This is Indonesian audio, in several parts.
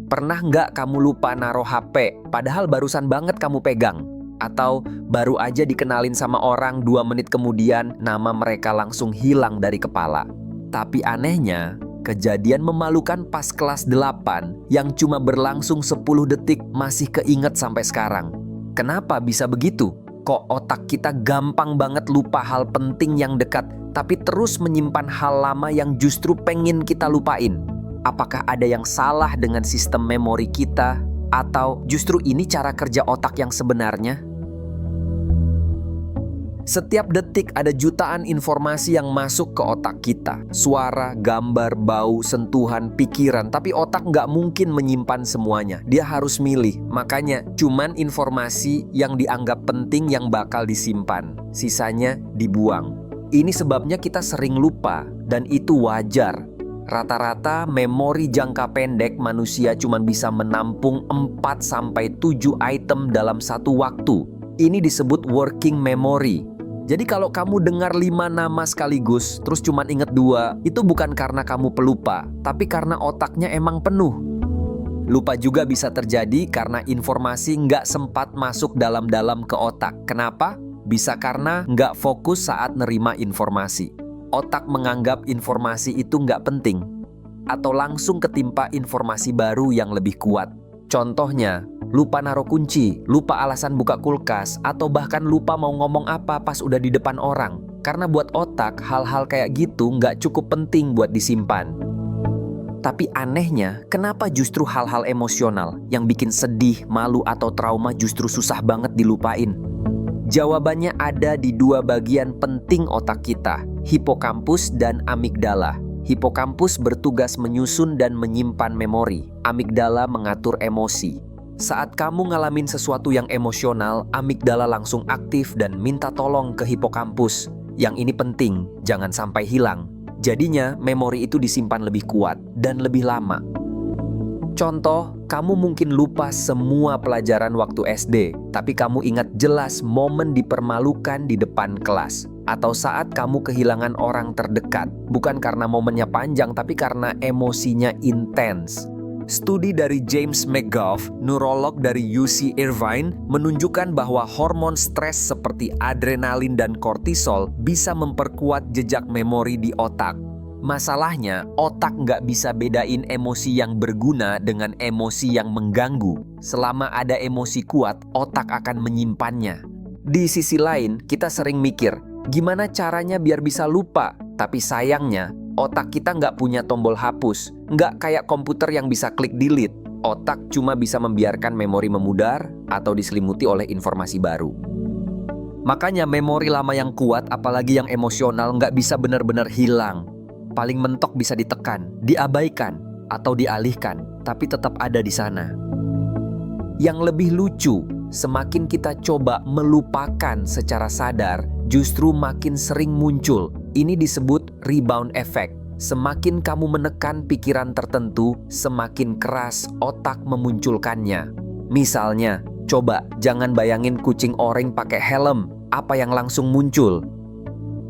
Pernah nggak kamu lupa naruh HP, padahal barusan banget kamu pegang? Atau baru aja dikenalin sama orang 2 menit kemudian nama mereka langsung hilang dari kepala? Tapi anehnya, kejadian memalukan pas kelas 8 yang cuma berlangsung 10 detik masih keinget sampai sekarang. Kenapa bisa begitu? Kok otak kita gampang banget lupa hal penting yang dekat, tapi terus menyimpan hal lama yang justru pengen kita lupain? Apakah ada yang salah dengan sistem memori kita? Atau justru ini cara kerja otak yang sebenarnya? Setiap detik ada jutaan informasi yang masuk ke otak kita. Suara, gambar, bau, sentuhan, pikiran. Tapi otak nggak mungkin menyimpan semuanya. Dia harus milih. Makanya cuman informasi yang dianggap penting yang bakal disimpan. Sisanya dibuang. Ini sebabnya kita sering lupa. Dan itu wajar. Rata-rata memori jangka pendek manusia cuma bisa menampung 4-7 item dalam satu waktu. Ini disebut working memory. Jadi kalau kamu dengar 5 nama sekaligus, terus cuma inget 2, itu bukan karena kamu pelupa, tapi karena otaknya emang penuh. Lupa juga bisa terjadi karena informasi nggak sempat masuk dalam-dalam ke otak. Kenapa? Bisa karena nggak fokus saat nerima informasi. Otak menganggap informasi itu nggak penting, atau langsung ketimpa informasi baru yang lebih kuat. Contohnya, lupa naruh kunci, lupa alasan buka kulkas, atau bahkan lupa mau ngomong apa pas udah di depan orang. Karena buat otak, hal-hal kayak gitu nggak cukup penting buat disimpan. Tapi anehnya, kenapa justru hal-hal emosional yang bikin sedih, malu, atau trauma justru susah banget dilupain? Jawabannya ada di 2 bagian penting otak kita, hipokampus dan amigdala. Hipokampus bertugas menyusun dan menyimpan memori. Amigdala mengatur emosi. Saat kamu ngalamin sesuatu yang emosional, amigdala langsung aktif dan minta tolong ke hipokampus. Yang ini penting, jangan sampai hilang. Jadinya, memori itu disimpan lebih kuat dan lebih lama. Contoh, kamu mungkin lupa semua pelajaran waktu SD, tapi kamu ingat jelas momen dipermalukan di depan kelas. Atau saat kamu kehilangan orang terdekat, bukan karena momennya panjang, tapi karena emosinya intens. Studi dari James McGough, neurolog dari UC Irvine, menunjukkan bahwa hormon stres seperti adrenalin dan kortisol bisa memperkuat jejak memori di otak. Masalahnya, otak nggak bisa bedain emosi yang berguna dengan emosi yang mengganggu. Selama ada emosi kuat, otak akan menyimpannya. Di sisi lain, kita sering mikir, gimana caranya biar bisa lupa? Tapi sayangnya, otak kita nggak punya tombol hapus. Nggak kayak komputer yang bisa klik delete. Otak cuma bisa membiarkan memori memudar atau diselimuti oleh informasi baru. Makanya memori lama yang kuat, apalagi yang emosional, nggak bisa benar-benar hilang. Paling mentok bisa ditekan, diabaikan, atau dialihkan, tapi tetap ada di sana. Yang lebih lucu, semakin kita coba melupakan secara sadar, justru makin sering muncul. Ini disebut rebound effect. Semakin kamu menekan pikiran tertentu, semakin keras otak memunculkannya. Misalnya, coba jangan bayangin kucing oranye pakai helm. Apa yang langsung muncul?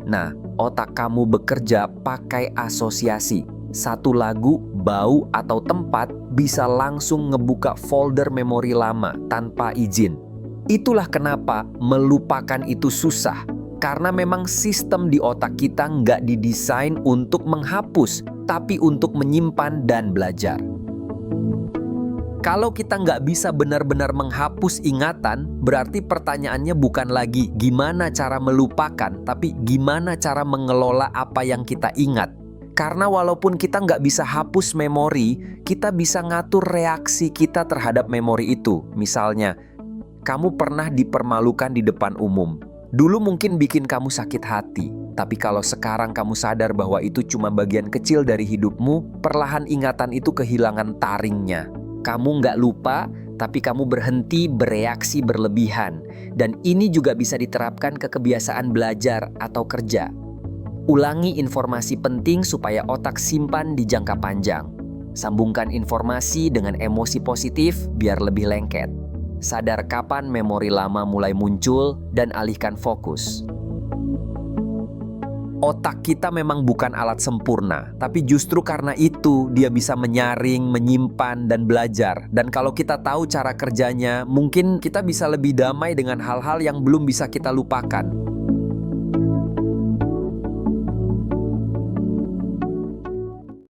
Nah, otak kamu bekerja pakai asosiasi. Satu lagu, bau, atau tempat bisa langsung ngebuka folder memori lama tanpa izin. Itulah kenapa melupakan itu susah. Karena memang sistem di otak kita nggak didesain untuk menghapus, tapi untuk menyimpan dan belajar. Kalau kita nggak bisa benar-benar menghapus ingatan, berarti pertanyaannya bukan lagi gimana cara melupakan, tapi gimana cara mengelola apa yang kita ingat. Karena walaupun kita nggak bisa hapus memori, kita bisa ngatur reaksi kita terhadap memori itu. Misalnya, kamu pernah dipermalukan di depan umum. Dulu mungkin bikin kamu sakit hati, tapi kalau sekarang kamu sadar bahwa itu cuma bagian kecil dari hidupmu, perlahan ingatan itu kehilangan taringnya. Kamu nggak lupa, tapi kamu berhenti bereaksi berlebihan. Dan ini juga bisa diterapkan ke kebiasaan belajar atau kerja. Ulangi informasi penting supaya otak simpan di jangka panjang. Sambungkan informasi dengan emosi positif biar lebih lengket. Sadar kapan memori lama mulai muncul dan alihkan fokus. Otak kita memang bukan alat sempurna, tapi justru karena itu dia bisa menyaring, menyimpan, dan belajar. Dan kalau kita tahu cara kerjanya, mungkin kita bisa lebih damai dengan hal-hal yang belum bisa kita lupakan.